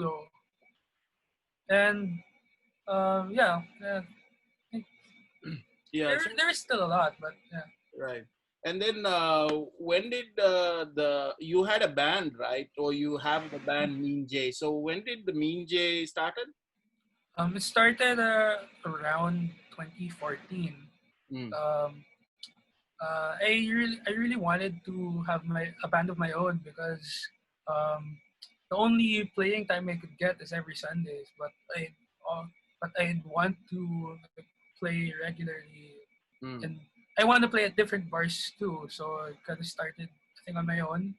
solo, and yeah, Yeah. So there is still a lot, but yeah. right. And then when did the you had a band, right? Or you have the band Mean J. So when did the Mean J started? It started around 2014. Mm. Um, I really wanted to have a band of my own because um, the only playing time I could get is every Sundays. Uh, but I want to like, play regularly, Mm. and I want to play at different bars too. So I kind of started I think on my own.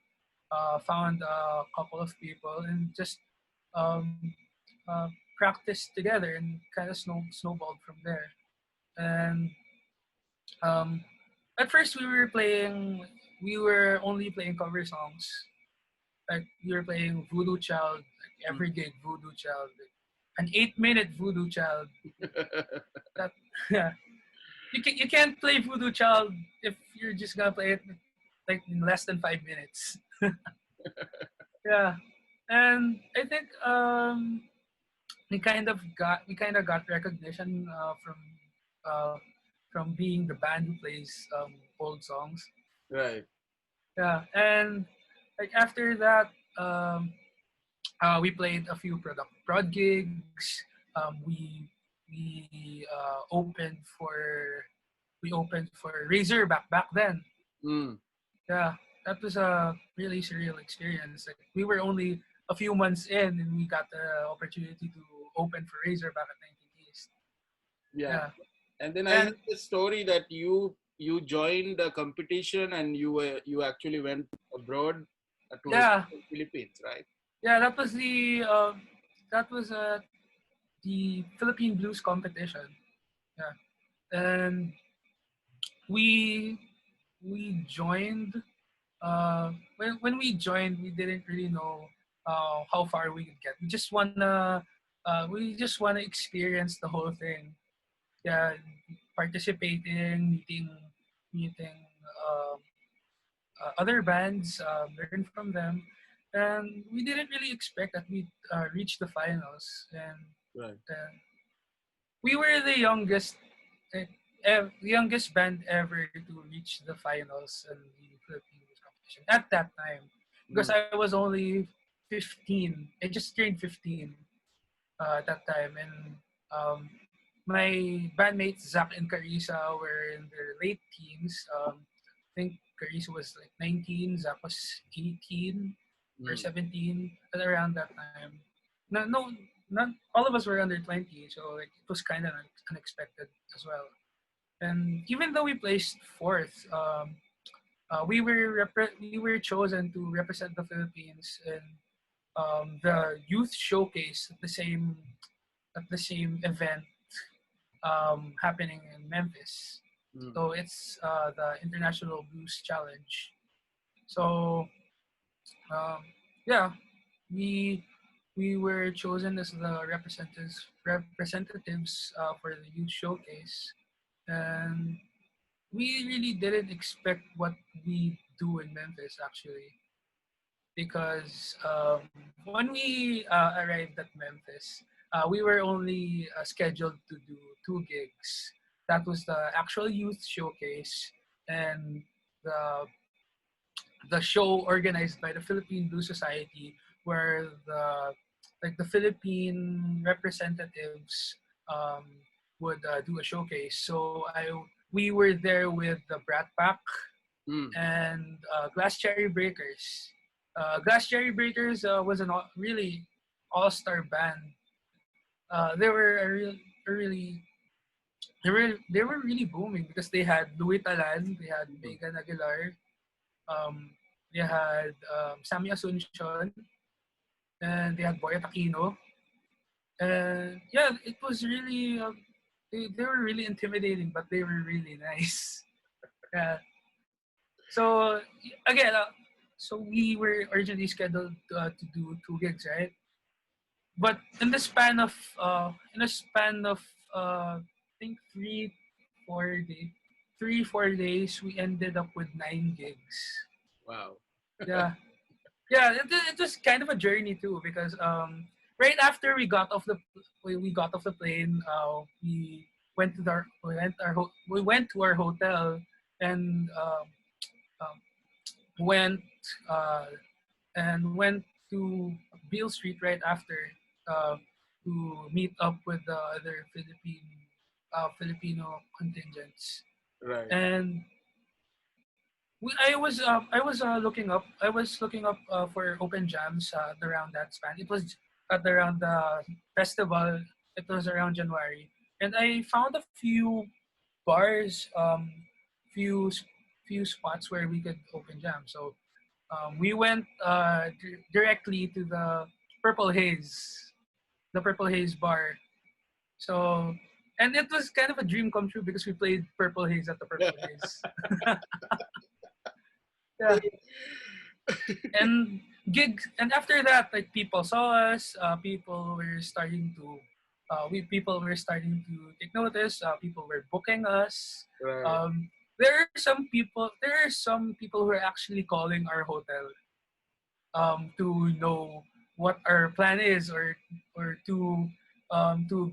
Found a couple of people and just um, uh, practiced together and kind of snowballed from there. And um, at first, we were only playing cover songs. Like we were playing Voodoo Child, like Mm. every gig Voodoo Child, like, an 8 minute Voodoo Child. That yeah, you can't play Voodoo Child if you're just gonna play it like in less than 5 minutes. Yeah, and I think we kind of got recognition uh, from being the band who plays old songs. Right. Yeah, and like after that, um, we played a few prod gigs. We opened for Razor back then. Mm. Yeah, that was a really surreal experience. Like we were only a few months in, and we got the opportunity to open for Razor back at 19 East. Yeah. Yeah, And then I heard and the story that you joined a competition and you actually went abroad to yeah, represent Philippines, right? yeah. That was the Philippine Blues competition. Yeah, and we we joined. When we joined, we didn't really know how far we could get. We just wanna experience the whole thing. Yeah, participating, meeting um, other bands, learn from them, and we didn't really expect that we'd reach the finals. And Right. uh, we were uh, the youngest band ever to reach the finals in the Philippine Youth competition at that time, because Mm. I was only 15. I just turned 15 at that time, and my bandmates Zach and Carissa were in their late teens. I think Carissa was like 19, Zach was 18 or Mm. 17, and around that time. No, no, not all of us were under 20, so like it was kind of unexpected as well. And even though we placed fourth, we were chosen to represent the Philippines in the youth showcase at the same event happening in Memphis. Mm. So it's the International Blues Challenge. So um, yeah, we we were chosen as the representatives for the youth showcase, and we really didn't expect what we do in Memphis actually, because when we arrived at Memphis, we were only scheduled to do two gigs. That was the actual youth showcase and the the show organized by the Philippine Blue Society, where the Philippine representatives um, would do a showcase. So we were there with the Brat Pack Mm. and Glass Cherry Breakers. Glass Cherry Breakers was really all-star band. They were a really they were really booming because they had Louis Talan, they had Mm. Megan Aguilar, um, they had Sammy Asuncion, and they had Boyet Aquino. And yeah, it was really they were really intimidating, but they were really nice. Yeah. So again, so we were originally scheduled to do two gigs, right? But in the span of I think 3 4 days, we ended up with 9 gigs. Wow. Yeah, yeah. It was kind of a journey too because right after we got off the plane, we went to our hotel and um, went uh, went to Beale Street right after uh, to meet up with the other Filipino contingents. Right. And I was looking up for open jams around that span. It was at around the festival. It was around January, and I found a few bars, few few spots where we could open jam. So we went directly to the Purple Haze bar. So, and it was kind of a dream come true because we played Purple Haze at the Purple Haze. Yeah, and gigs, and after that, like people saw us. People were starting to take notice. People were booking us. Right. There are some people who are actually calling our hotel to know what our plan is, or to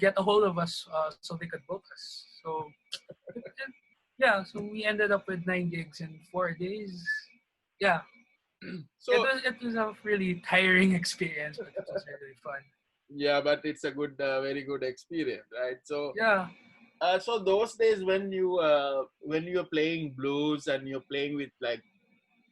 get a hold of us so they could book us. So yeah, so we ended up with 9 gigs in 4 days. Yeah, So it was a really tiring experience, but it was really fun. yeah, but it's a good, very good experience, right? So Yeah, so those days when you're playing blues and you're playing with like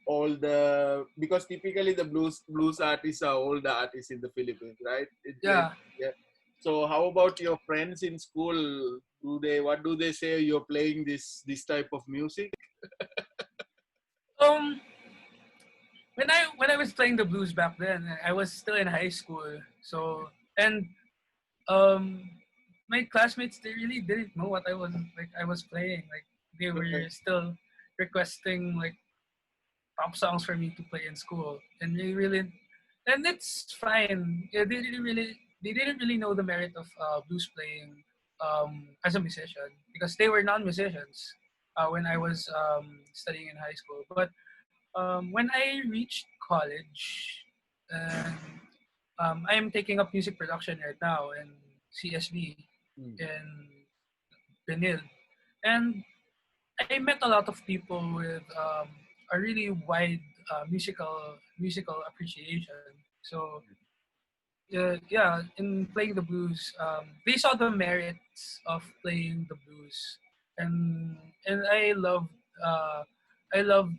all the, because typically the blues artists are all the artists in the Philippines, right? yeah. Yeah. So how about your friends in school? What do they say? You're playing this type of music? Um, when I was playing the blues back then, I was still in high school. So and um, my classmates, they really didn't know what I was playing. Like they were still requesting like pop songs for me to play in school, and and it's fine. Yeah, they didn't really know the merit of blues playing as a musician because they were non-musicians when I was studying in high school. But when I reached college, and I am taking up music production right now in CSB Hmm. in Benil, and I met a lot of people with a really wide musical appreciation. So in playing the blues, they saw the merits of playing the blues, and uh, I loved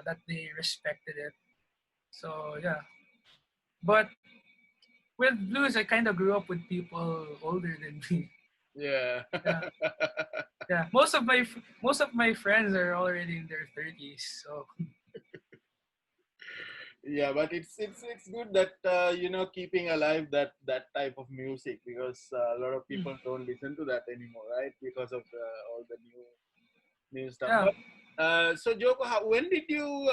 that they respected it. So yeah, but with blues, I kind of grew up with people older than me. Yeah. Yeah, yeah. Most of my friends are already in their 30s. So Yeah, but it's good that keeping alive that type of music, because a lot of people don't listen to that anymore, right? Because of all the new stuff. yeah. But so Joko, when did you